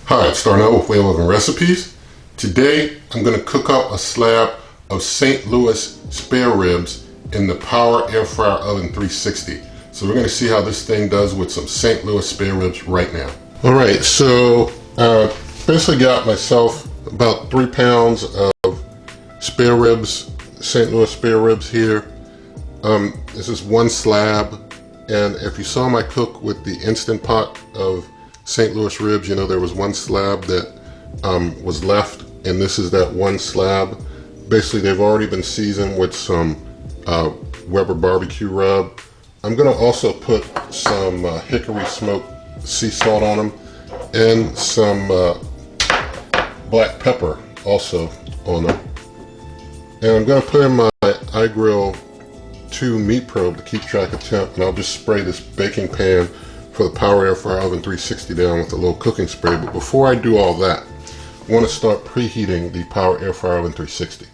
Hi, it's starting out with Whale Oven Recipes. Today I'm going to cook up a slab of St. Louis spare ribs in the Power Air Fryer Oven 360. So we're going to see how this thing does with some St. Louis spare ribs right now. Alright, so basically got myself about 3 pounds of spare ribs, St. Louis spare ribs here. This is one slab, and if you saw my cook with the Instant Pot of St. Louis ribs, you know there was one slab that was left, and this is that one slab. Basically, they've already been seasoned with some Weber barbecue rub. I'm going to also put some hickory smoked sea salt on them and some black pepper also on them. And I'm going to put in my iGrill 2 meat probe to keep track of temp, and I'll just spray this baking pan for the Power Air Fryer Oven 360 down with a little cooking spray. But before I do all that, I want to start preheating the Power Air Fryer Oven 360.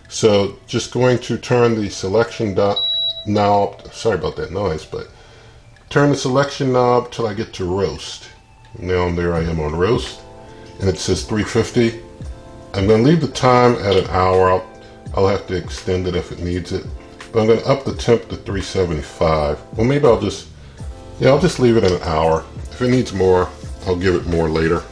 So just going to turn the selection knob, sorry about that noise, but turn the selection knob till I get to roast. Now there I am on roast, and it says 350. I'm going to leave the time at an hour. I'll have to extend it if it needs it, but I'm going to up the temp to 375. Well, maybe I'll just leave it at an hour. If it needs more, I'll give it more later.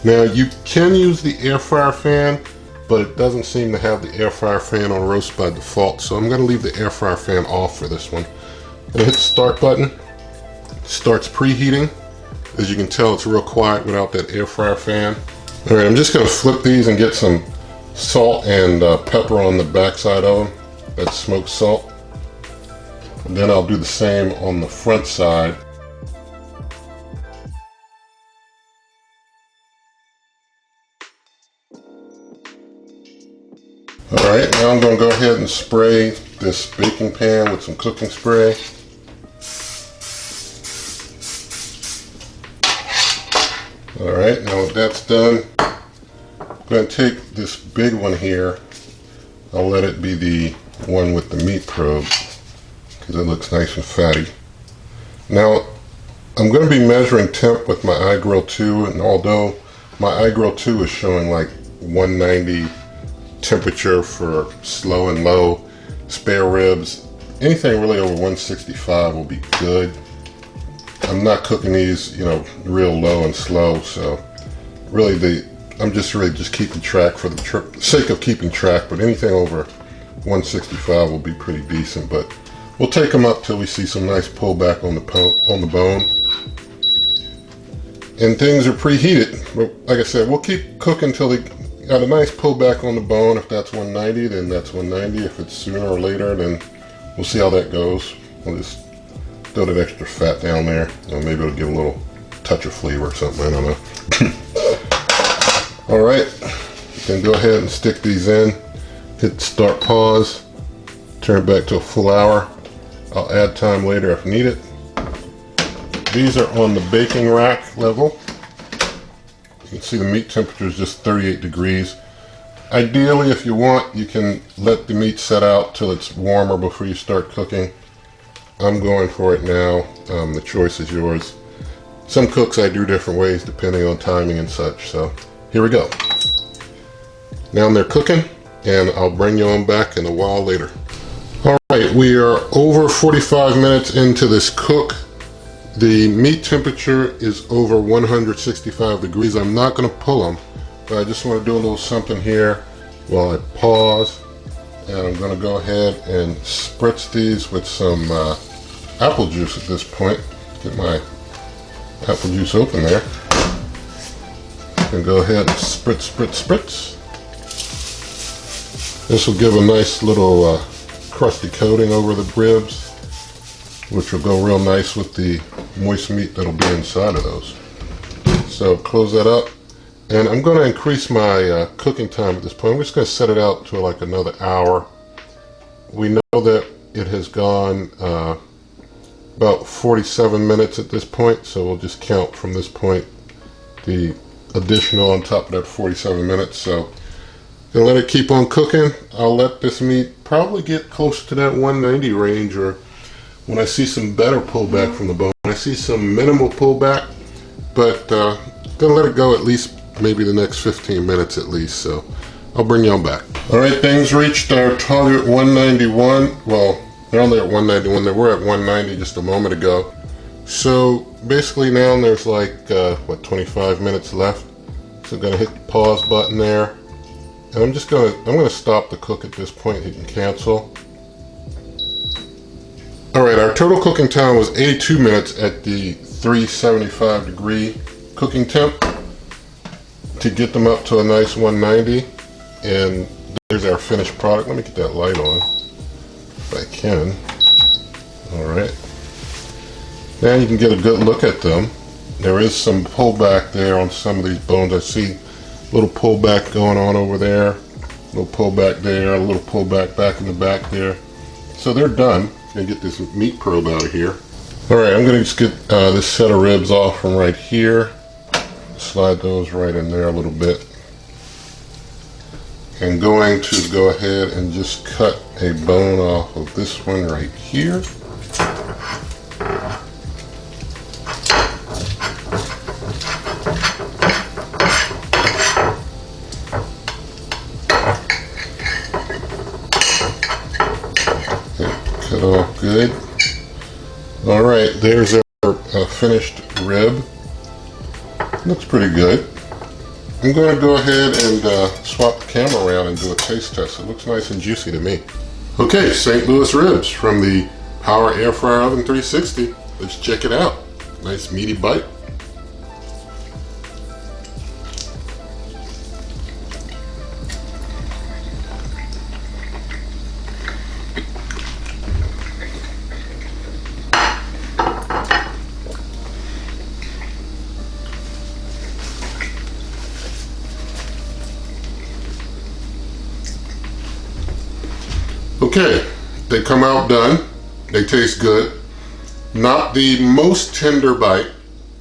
Now you can use the air fryer fan, but it doesn't seem to have the air fryer fan on roast by default, so I'm going to leave the air fryer fan off for this one. I'm going to hit the start button. It starts preheating. As you can tell, it's real quiet without that air fryer fan. Alright, I'm just going to flip these and get some salt and pepper on the backside of them. That's smoked salt. And then I'll do the same on the front side. Alright, now I'm going to go ahead and spray this baking pan with some cooking spray. Alright, now that that's done, I'm going to take this big one here. I'll let it be the one with the meat probe, because it looks nice and fatty. Now, I'm going to be measuring temp with my iGrill 2, and although my iGrill 2 is showing like 190 temperature for slow and low spare ribs, anything really over 165 will be good. I'm not cooking these, real low and slow, so really I'm just keeping track for the sake of keeping track, but anything over 165 will be pretty decent. But we'll take them up till we see some nice pullback on the bone. And things are preheated. Like I said, we'll keep cooking till they got a nice pullback on the bone. If that's 190, then that's 190. If it's sooner or later, then we'll see how that goes. We'll just throw that extra fat down there. Maybe it'll give a little touch of flavor or something, I don't know. Alright, then go ahead and stick these in. Hit start pause. Turn it back to a full hour. I'll add time later if needed. These are on the baking rack level. You can see the meat temperature is just 38 degrees. Ideally, if you want, you can let the meat set out till it's warmer before you start cooking. I'm going for it now. The choice is yours. Some cooks I do different ways depending on timing and such. So here we go. Now they're cooking, and I'll bring you on back in a while later. Alright, we are over 45 minutes into this cook. The meat temperature is over 165 degrees. I'm not going to pull them, but I just want to do a little something here while I pause. And I'm going to go ahead and spritz these with some apple juice at this point. Get my apple juice open there. And go ahead and spritz, spritz, spritz. This will give a nice little crusty coating over the ribs, which will go real nice with the moist meat that'll be inside of those. So close that up, and I'm going to increase my cooking time at this point. I'm just going to set it out to like another hour. We know that it has gone about 47 minutes at this point, so we'll just count from this point the additional on top of that 47 minutes. So gonna let it keep on cooking. I'll let this meat probably get close to that 190 range, or when I see some better pullback from the bone. I see some minimal pullback, but Gonna let it go at least maybe the next 15 minutes at least, so I'll bring y'all back. All right, things reached our target 191. Well, they're only at 191. They were at 190 just a moment ago. So basically now there's like, 25 minutes left. So I'm gonna hit the pause button there. And I'm gonna stop the cook at this point, hitting cancel. All right, our total cooking time was 82 minutes at the 375 degree cooking temp to get them up to a nice 190. And there's our finished product. Let me get that light on if I can. All right. Now you can get a good look at them. There is some pullback there on some of these bones. I see a little pullback going on over there, a little pullback there, a little pullback back in the back there. So they're done. I'm gonna get this meat probe out of here. All right, I'm gonna just get this set of ribs off from right here. Slide those right in there a little bit. And going to go ahead and just cut a bone off of this one right here. Cut off good. All right, there's our finished rib. Looks pretty good. I'm going to go ahead and swap the camera around and do a taste test. It looks nice and juicy to me. Okay, St. Louis ribs from the Power Air Fryer Oven 360. Let's check it out. Nice meaty bite. Okay, they come out done. They taste good. Not the most tender bite.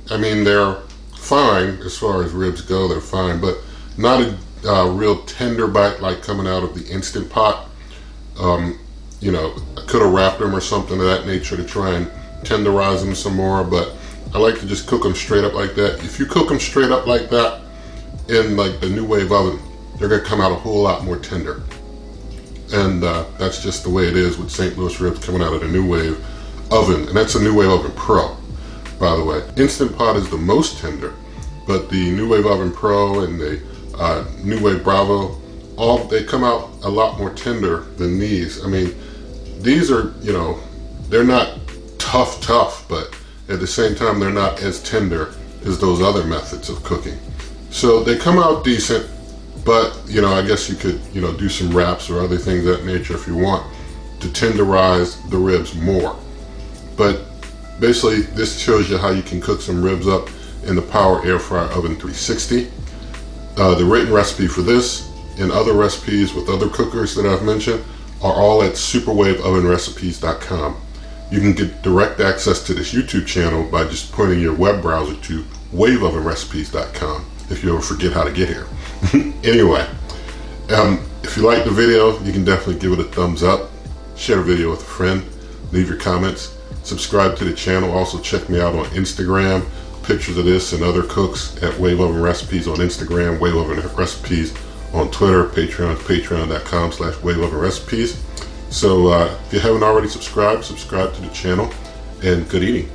I mean, they're fine as far as ribs go, they're fine, but not a real tender bite like coming out of the Instant Pot. You know, I could have wrapped them or something of that nature to try and tenderize them some more, but I like to just cook them straight up like that. If you cook them straight up like that in like the New Wave oven, they're gonna come out a whole lot more tender. And that's just the way it is with St. Louis ribs coming out of the New Wave oven. And that's a New Wave Oven Pro, by the way. Instant Pot is the most tender, but the New Wave Oven Pro and the New Wave Bravo, they come out a lot more tender than these. I mean, these are, you know, they're not tough, but at the same time, they're not as tender as those other methods of cooking. So they come out decent. But, you know, I guess you could, you know, do some wraps or other things of that nature if you want to tenderize the ribs more. But basically, this shows you how you can cook some ribs up in the Power Air Fryer Oven 360. The written recipe for this and other recipes with other cookers that I've mentioned are all at superwaveovenrecipes.com. You can get direct access to this YouTube channel by just pointing your web browser to waveovenrecipes.com if you ever forget how to get here. Anyway, if you like the video, you can definitely give it a thumbs up, share the video with a friend, leave your comments, subscribe to the channel. Also check me out on Instagram, pictures of this and other cooks at Wave Oven Recipes on Instagram, Wave Oven Recipes on Twitter, patreon.com/Wave Oven Recipes. So if you haven't already subscribed, subscribe to the channel, and good eating.